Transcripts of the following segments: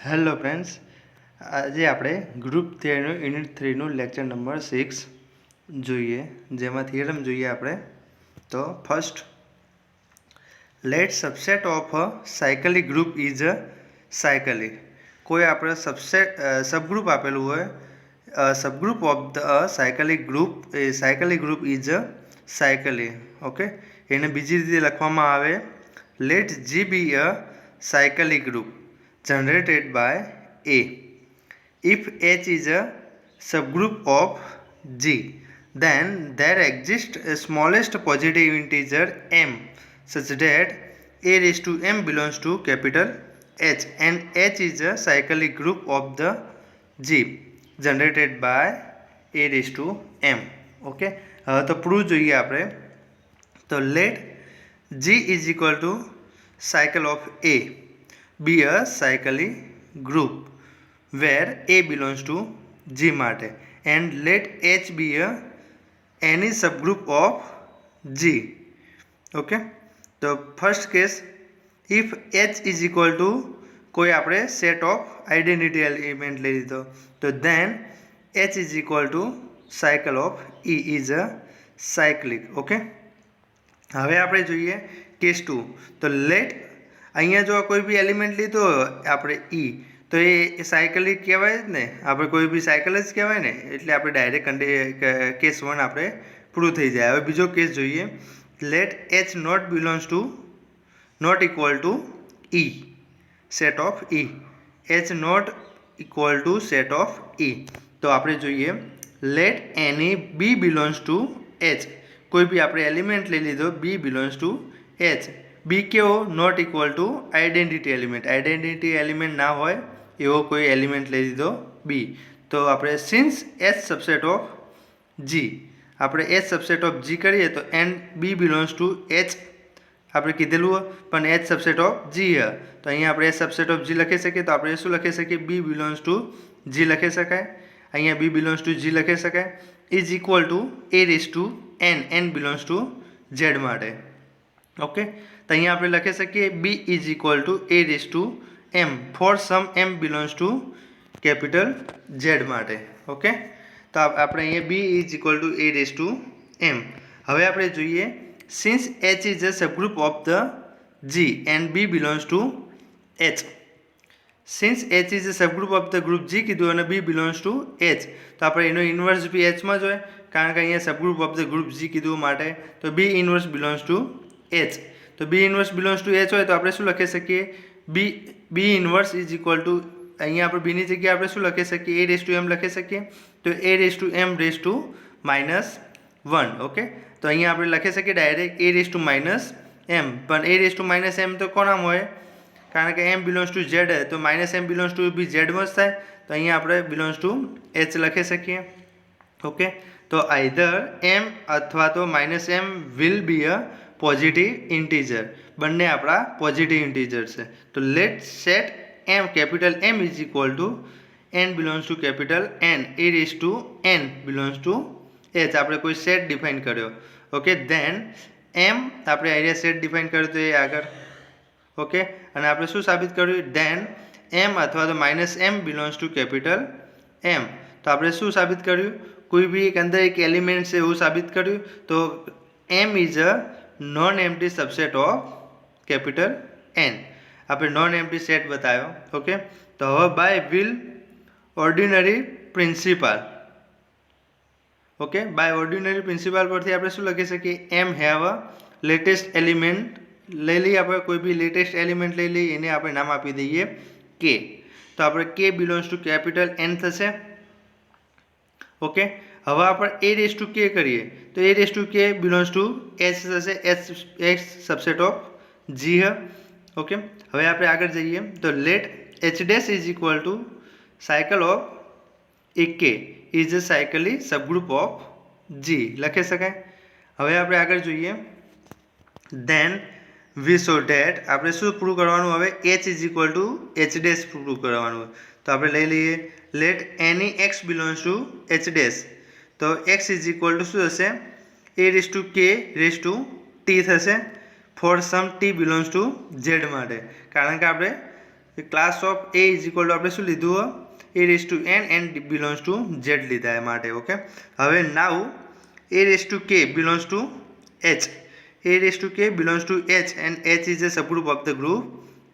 Hello friends, આજે આપણે group થિયરીનું યુનિટ 3નું લેક્ચર નંબર 6 જોઈએ, જેમાં થિયરમ જોઈએ આપણે. તો first, let subset of a cyclic group is a cyclic. કોઈ આપણે સબગ્રુપ આપેલું હોય, subgroup of the cyclic group is a cyclic. Okay, એને બીજી રીતે લખવામાં આવે, let G be a cyclic group generated by A. If H is a subgroup of G, then there exists a smallest positive integer m such that A raised to m belongs to capital H, and H is a cyclic group of the G generated by A raised to m. Okay, તો prove જોઈએ આપણે. તો let G is equal to cycle of A be a cyclic group where A belongs to G માટે, and let H be any subgroup of G. Okay, તો first case, if H is equal to કોઈ આપણે set of identity element લઈ લીધો, તો then H is equal to cycle of E is a cyclic. Okay, હવે આપણે જોઈએ case 2. તો લેટ અહીંયા જો કોઈ બી એલિમેન્ટ લીધો આપણે E, તો એ સાયકલિક કહેવાય જ ને, આપણે કોઈ બી સાયકલ જ કહેવાય ને, એટલે આપણે ડાયરેક્ટ કેસ 1 આપણે પ્રૂવ થઈ જાય. હવે બીજો કેસ જોઈએ, let H not equal to E, set of E. H not equal to set of E. તો આપણે જોઈએ, let any B belongs to H. કોઈ બી આપણે એલિમેન્ટ લઈ લીધો, B belongs to H. B કેવો? Not equal to identity element ના હોય એવો કોઈ એલિમેન્ટ લઈ લીધો B. તો આપણે since H subset of G, આપણે H સબસેટ ઓફ G કરીએ તો and B belongs to H આપણે કીધેલું હોય, પણ H સબસેટ ઓફ G હોય, તો અહીંયા આપણે H સબસેટ ઓફ G લખી શકીએ. તો આપણે શું લખી શકીએ? B બિલોંગ્સ ટુ G લખી શકાય. અહીંયા B બિલોંગ્સ ટુ G લખી શકાય. Is equal to A raise to n belongs to Z માટે. ઓકે, તો અહીંયા આપણે લખી શકીએ B is equal to A raise to m for some m belongs to capital Z માટે. ઓકે, તો આપણે અહીંયા B is equal to A raise to m. હવે આપણે જોઈએ, since H is a subgroup of the G and B belongs to H. Since H is a subgroup of the group G કીધું અને B belongs to H, તો આપણે એનો inverse બી Hમાં જ હોય, કારણ કે અહીંયા subgroup of the group G કીધું માટે, તો B inverse belongs to H. તો B inverse belongs to H હોય તો આપણે શું લખી શકીએ? B inverse is equal two, અહીંયા આપણે બીની જગ્યાએ આપણે શું લખી શકીએ? A રેઝ ટુ m લખી શકીએ. તો A raise to m raise to -1. Okay, તો અહીંયા આપણે લખી શકીએ direct A raise to -m, પણ A રેઝ ટુ -m તો કોનામાં હોય? કારણ કે m બિલોંગ્સ ટુ Z, તો -m belongs to be Z માં જ થાય, તો અહીંયા આપણે બિલોંગ્સ ટુ H લખી શકીએ. ઓકે, તો આઈધર m અથવા તો -m will be a positive integer. બંને આપણા પોઝિટિવ ઇન્ટીજર છે. તો let set m capital M is equal to n belongs to capital N, A raise to n belongs to H. આપણે કોઈ set define કર્યો. Okay, then m આપણે અહીંયા set define કર્યો તો એ આગળ. ઓકે, અને આપણે શું સાબિત કર્યું? ધેન m અથવા તો -m belongs to capital M. તો આપણે શું સાબિત કર્યું? કોઈ બી એક અંદર એક એલિમેન્ટ છે એવું સાબિત કર્યું. તો m is a non empty subset of capital N. આપણે નોન એમ્પ્ટી સેટ બતાવ્યો. ઓકે, તો હવે by well ordering principle. Okay, by ordering principle પરથી આપણે શું લખી શકીએ? m have a latest element લઈ લઈએ, આપણે કોઈ બી લેટેસ્ટ એલિમેન્ટ લઈ લઈએ, એને આપણે નામ આપી દઈએ k. તો આપણે k belongs to capital N થશે. ઓકે, હવે આપણે A રેઝ ટુ k કરીએ, તો A raise to k belongs to H થશે. H સબસેટ ઓફ G હ. ઓકે, હવે આપણે આગળ જઈએ, તો let H dash is equal to cycle of AK is a cyclic subgroup of G લખી શકાય. હવે આપણે આગળ જોઈએ, ધેન વી સો ડેટ આપણે શું પ્રૂવ કરવાનું? હવે H is equal to H dash prove કરવાનું. તો આપણે લઈ લઈએ, let any x belongs to H dash. તો x ઇઝ ઇક્વલ ટુ શું થશે? A raise to k raise to t થશે for some t belongs to Z માટે, કારણ કે આપણે class of A is equal to આપણે શું લીધું a raise to n and belongs to z લીધા એ માટે ઓકે હવે નાઉ a raise to k belongs to h a raise to k belongs to h and h is a subgroup of the group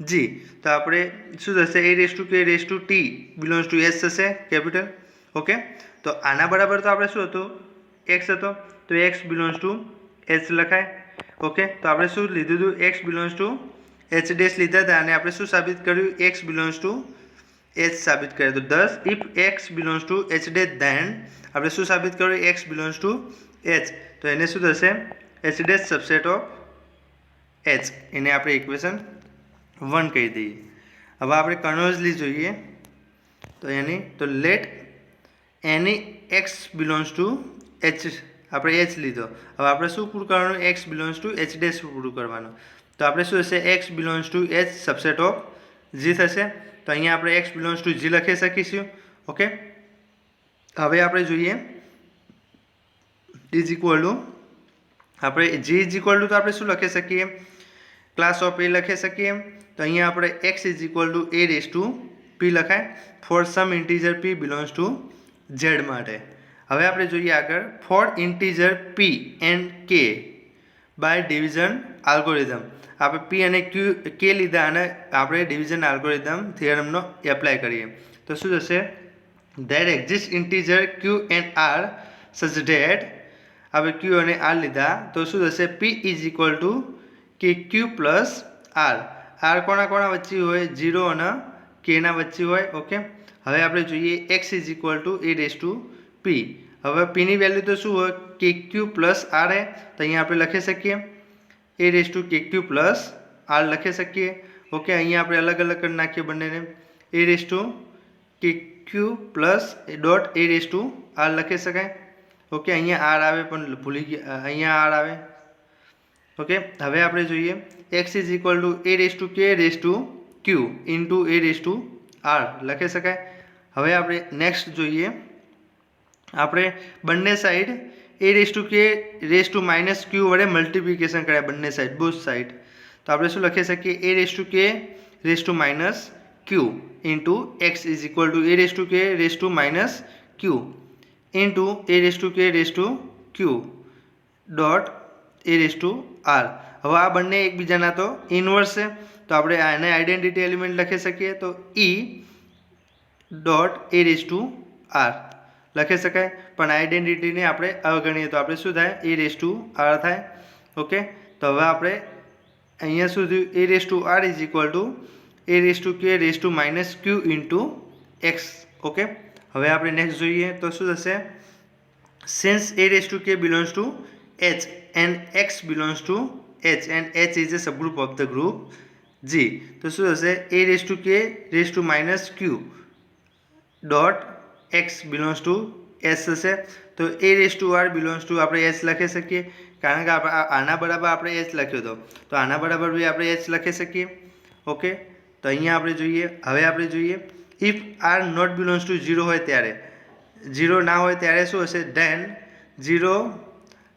g તો આપણે શું થશે a raise to k raise two t belongs to h થશે capital okay તો આના બરાબર તો આપણે શું હતું x હતો તો x બિલોંગ્સ ટુ h લખાય ઓકે તો આપણે શું લીધું હતું x belongs to h dash લીધા હતા અને આપણે શું સાબિત કર્યું x બિલોંગ્સ ટુ h સાબિત કર્યું તો thus if x belongs to h dash then આપણે શું સાબિત કર્યું x belongs to h તો એને શું થશે h dash subset of h એને આપણે ઇક્વેશન 1 કહી દઈએ હવે આપણે કન્વર્ઝલી જોઈએ તો એની તો let any x belongs to h આપણે h લીધો હવે આપણે શું પૂરું કરવાનું x belongs to h dash પૂરું કરવાનું તો આપણે શું થશે x belongs to h subset of g થશે તો અહીંયા આપણે x belongs to g લખી શકીશું ઓકે હવે આપણે જોઈએ ઇઝ ઇક્વલ ટુ આપણે g ઇઝ ઇક્વલ ટુ તો આપણે શું લખી શકીએ ક્લાસ ઓફ a લખી શકીએ તો અહીંયા આપણે x is equal to a raise to p લખાય for some integer p belongs to z માટે હવે આપણે જોઈએ આગળ for integer p and k by division algorithm આપણે p અને k લીધા અને આપણે ડિવિઝન આલ્ગોરિધમ થિયરમનો એપ્લાય કરીએ તો શું થશે that exist integer q and r સચ ધેટ આપણે q અને r લીધા તો શું થશે p is equal two kq plus r કોના વચ્ચે હોય 0 અને k ના વચ્ચે હોય ઓકે હવે આપણે જોઈએ x is equal to a raise to p હવે p ની વેલ્યુ તો શું હોય kq પ્લસ r હે તો અહીંયા આપણે લખી શકીએ a raise two kq plus r લખી શકીએ ઓકે અહીંયા આપણે અલગ અલગ કરી નાખીએ બંનેને a raise two kq plus dot a raise to r લખી શકાય ઓકે અહીંયા r આવે પણ ભૂલી ગયા અહીંયા r આવે ઓકે હવે આપણે જોઈએ x is equal to a raise to k raise two q into a raise to r લખી શકાય હવે આપણે નેક્સ્ટ જોઈએ આપણે બંને side a raise to k raise to minus q વડે મલ્ટિપ્લિકેશન કર્યા બંને સાઈડ બોથ સાઈડ તો આપણે શું લખી શકીએ a raise to k raise to minus q into x is equal to a raise to k raise to minus q into a raise to k raise two q dot a raise to r હવે આ બંને એકબીજાના તો inverse છે તો આપણે આને identity element લખી શકીએ તો e dot a raise to r લખી શકાય પણ આઈડેન્ટિટીને આપણે અવગણીએ તો આપણે શું થાય a રેસ ટુ r થાય ઓકે તો હવે આપણે અહીંયા શું થયું a raise to r is equal to a raise to k raise to minus q into x okay હવે આપણે નેક્સ્ટ જોઈએ તો શું થશે since a raise to k belongs to h and x belongs to h and h is a subgroup of the group g તો શું થશે a raise to k raise to minus q dot x belongs to s થશે તો a raise to r belongs to આપણે h લખી શકીએ કારણ કે આના બરાબર આપણે h લખ્યો હતો તો આના બરાબર બી આપણે h લખી શકીએ ઓકે તો અહીંયા આપણે જોઈએ હવે આપણે જોઈએ if r not belongs to 0 હોય ત્યારે 0 ના હોય ત્યારે શું હશે then 0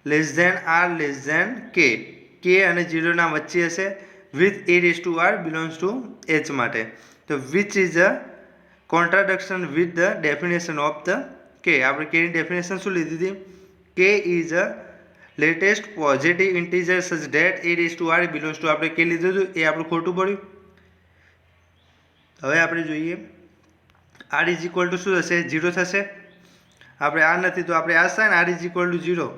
less than r less than k અને 0 ના વચ્ચે હશે with a raise to r belongs to h માટે તો which is a contradiction with the definition of the k આપણે k ની ડેફિનેશન શું લીધી હતી k is a latest positive integer such that a raised to r belongs to આપણે k લીધું હતું એ આપણું ખોટું પડ્યું હવે આપણે જોઈએ r is equal to શું થશે 0 થશે આપણે r નથી તો આપણે આ sine r is equal to 0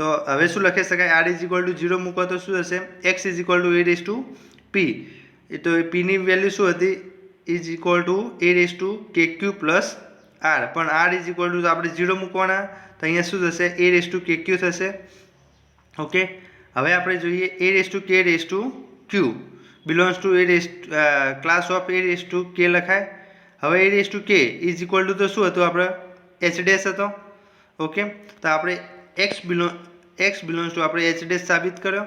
તો હવે શું લખી શકાય r is equal to 0 મૂકો તો શું થશે x is equal to a raised to p તો p ની વેલ્યુ શું હતી is equal to a raised to kq plus r પણ r is equal to આપણે 0 મૂકવાના તો અહીંયા શું થશે a raised to kq થશે ઓકે હવે આપણે જોઈએ a raised to k raised to q belongs to a raised class of a raised to k લખાય હવે a raised to k is equal to તો શું હતું આપણે h dash હતો ઓકે તો આપણે x belongs to આપણે h dash સાબિત કર્યો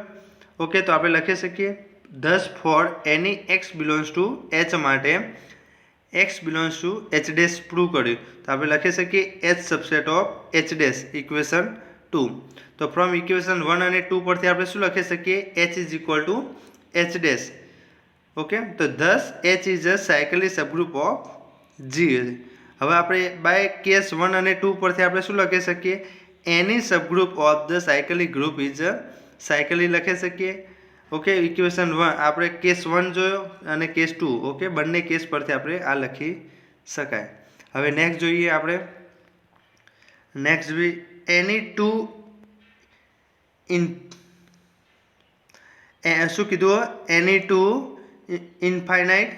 ઓકે તો આપણે લખી શકીએ thus for any x belongs to h માટે x belongs to h dash prove કર્યું તો આપણે લખી શકીએ h subset of h dash equation 2 તો ફ્રોમ ઇક્વેશન 1 અને 2 પરથી આપણે શું લખી શકીએ h is equal to h dash okay, તો thus H is a cyclic subgroup of G. હવે આપણે બાય કેસ 1 અને 2 પરથી આપણે શું લખી શકીએ? Any subgroup of the cyclic group is a cyclic લખી શકીએ. ઓકે, ઇક્વેશન 1 આપણે કેસ 1 જોયો અને કેસ 2. ઓકે, બંને કેસ પરથી આપણે આ લખી શકાય. હવે નેક્સ્ટ જોઈએ આપણે. નેક્સ્ટ બી એની ટુ શું કીધું? Any two infinite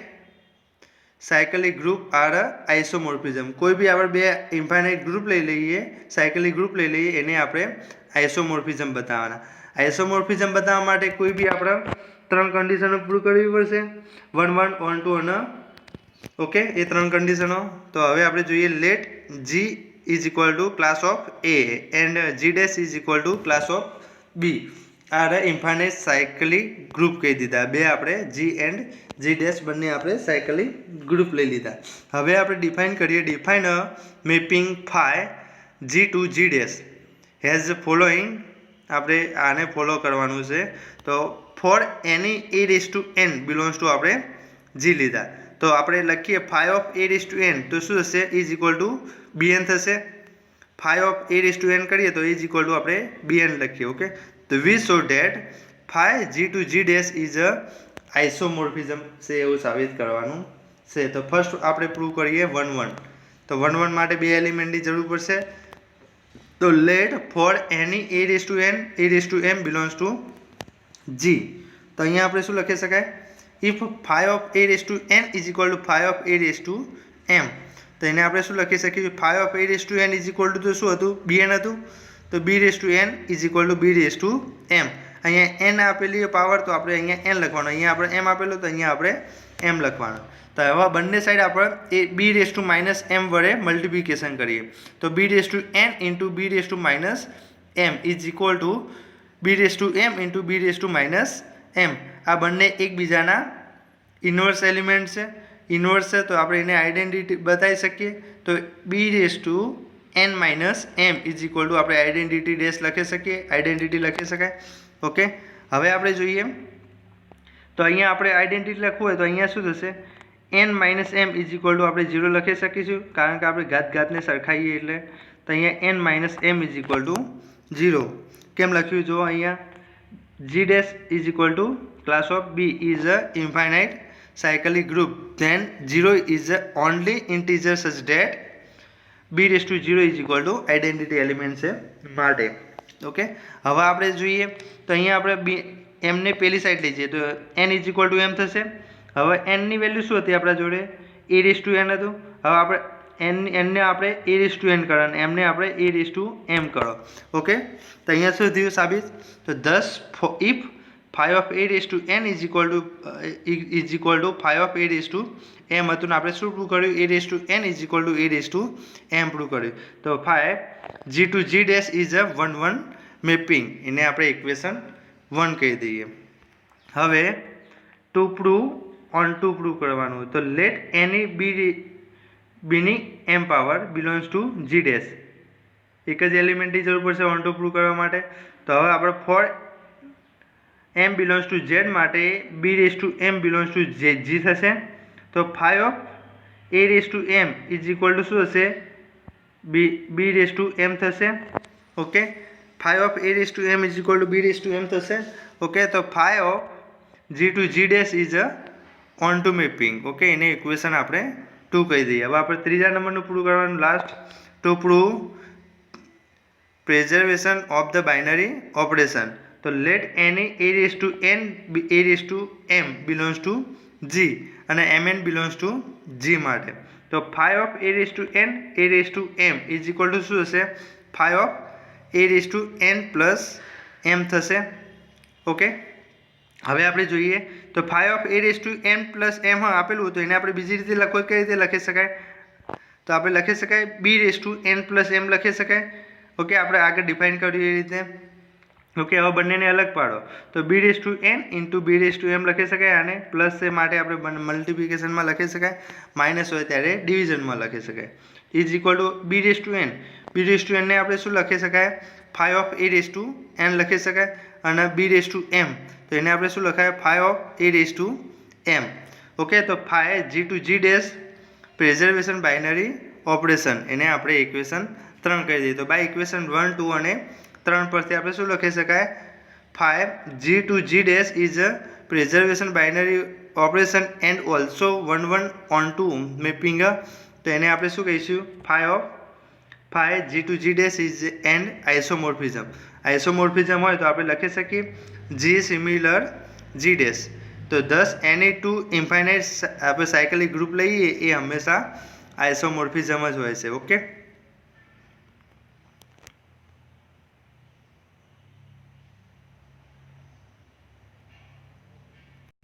cyclic group are isomorphism. કોઈ બી આપણે બે ઇન્ફાઇનાઇટ ગ્રુપ લઈ લઈએ, સાયકલિક ગ્રુપ લઈ લઈએ, એને આપણે આઇસોમોર્ફિઝમ બતાવવાના. આઇસોમોર્ફિઝમ બતાવવા માટે કોઈ બી આપણે 3 કન્ડિશનો પૂરી કરવી પડશે. 1 1 1 2 અને ઓકે, એ 3 કન્ડિશનો. તો હવે આપણે જોઈએ let G is equal to class of A and G dash is equal to class of B. Are infinite cyclic group કહી દીધા. બે આપણે G એન્ડ G ડેશ બંને આપણે સાયકલિક ગ્રુપ લઈ લીધા. હવે આપણે ડિફાઇન કરીએ. Define a mapping phi G to G dash has following. આપણે આને ફોલો કરવાનું છે. તો for any A raise to N belongs to આપણે G લીધા. તો આપણે લખીએ phi of A raise to N તો શું થશે? ઇઝ ઇક્વલ ટુ Bn થશે. Phi of A raise to N કરીએ તો ઇઝ ઇક્વલ ટુ આપણે Bn લખીએ. ઓકે, તો we show that phi G to G dash is અ આઇસોમોર્ફિઝમ છે એવું સાબિત કરવાનું છે. તો ફર્સ્ટ આપણે પ્રૂવ કરીએ 1 1. તો 1 1 માટે બે એલિમેન્ટની જરૂર પડશે. તો let for any A raise to N A raise to M belongs to G. તો અહીંયા આપણે શું લખી શકાય? If phi of A raise to N is equal to phi of A raise to M. તો એને આપણે શું લખી શકીએ? Phi of A raise to N is equal to તો શું હતું? Bn હતું. તો B raise to N is equal to B raise to M. અહીંયા n આપેલી પાવર તો આપણે અહીંયા n લખવાનો, અહીંયા આપણે m આપેલું તો અહીંયા આપણે m લખવાનું. તો હવે બંને સાઈડ આપણે એ b raise to minus m વડે મલ્ટિપ્લિકેશન કરીએ. તો b raise to n into b raise to minus m is equal to b raise to m into b raise to minus m. આ બંને એકબીજાના ઇન્વર્સ એલિમેન્ટ છે. Inverse છે તો આપણે એને આઈડેન્ટિટી બતાવી શકીએ. તો b raise to n minus m is equal to આપણે આઈડેન્ટિટી ડેશ લખી શકીએ, આઈડેન્ટિટી લખી શકાય. ઓકે, હવે આપણે જોઈએ. તો અહીંયા આપણે આઈડેન્ટિટી લખવું હોય તો અહીંયા શું થશે? n minus m is equal to આપણે 0 લખી શકીશું, કારણ કે આપણે ઘાતને સરખાઈએ એટલે. તો અહીંયા n minus m is equal two 0. કેમ લખ્યું? જો અહીંયા G dash is equal to class of B is a infinite cyclic group, then 0 is the only integer such that b raised to 0 is equal to identity element છે માટે. Okay, હવે આપણે જોઈએ તો અહીંયા આપણે m ને પેલી સાઈડ લઈ જઈએ તો n is equal to m થશે. હવે n ની વેલ્યુ શું હતી આપણા જોડે? a raised to n હતું. હવે આપણે n ને આપણે a raised to n કરો અને m ને આપણે a raised to m કરો. ઓકે, તો અહીંયા શું થયું સાબિત? તો thus if phi of a raised to n is equal to phi of a raised to m હતું ને આપણે શું પ્રૂવ કર્યું? a raised to n is equal to a raised to m prove કર્યું. તો phi g to g dash is a 1 1 mapping, એને આપણે equation 1 કહી દઈએ. હવે two prove on two prove કરવાનું. તો લેટ એની b ની m power belongs to g dash. એક જ એલિમેન્ટની જરૂર પડશે ઓન ટુ પ્રૂવ કરવા માટે. તો હવે આપણે four m belongs to z માટે b raised to m belongs to g થશે. તો phi of a raised to m is equal to શું થશે? b raised to m થશે. Okay, phi of a raised to m is equal to b raised to m થશે. Okay, તો phi of g to g dash is a on to mapping. Okay, એને equation આપણે 2 કહી દઈએ. હવે આપણે ત્રીજા નંબરનું પ્રૂવ કરવાનું last. To prove preservation of the binary operation. તો let any a raised to n a raised to m belongs to g અને mn belongs to g માટે. તો phi of a raised to n a raised to m is equal to શું થશે? phi of a raised to n plus m થશે. Okay, હવે આપણે જોઈએ તો phi of a raised to n plus m આપેલું હતું એને આપણે બીજી રીતે લખો કઈ રીતે લખી શકાય? તો આપણે લખી શકાય b raised to n plus m લખી શકાય. ઓકે, આપણે આગળ ડિફાઇન કર્યું એ રીતે. ઓકે, હવે બંનેને અલગ પાડો. તો b raised to n into b raised to m લખી શકાય. આને પ્લસ છે માટે આપણે મલ્ટિપ્લિકેશનમાં લખી શકાય, માઇનસ હોય ત્યારે ડિવિઝનમાં લખી શકાય. Is equal to b raised to n. b raised to n ને આપણે શું લખી શકાય? phi of a raised to n લખી શકાય. અને b raised to m તો એને આપણે શું લખાય? phi of a raised to M. Okay, તો phi G to G dash preservation binary operation, એને આપણે ઇક્વેશન 3 કહી દઈએ. તો બાય ઇક્વેશન 1, 2 અને 3 પરથી આપણે શું લખી શકાય? Phi G to G dash is a preservation binary operation and also 1, 1 onto mapping. તો એને આપણે શું કહીશું? Phi G to G dash is and isomorphism. Isomorphism હોય તો આપણે લખી શકીએ જી સિમિલર જી ડેશ. તો thus any two infinite આપણે સાયકલિક ગ્રુપ લઈએ એ હંમેશા આઇસોમોર્ફિઝમ જ હોય છે. ઓકે.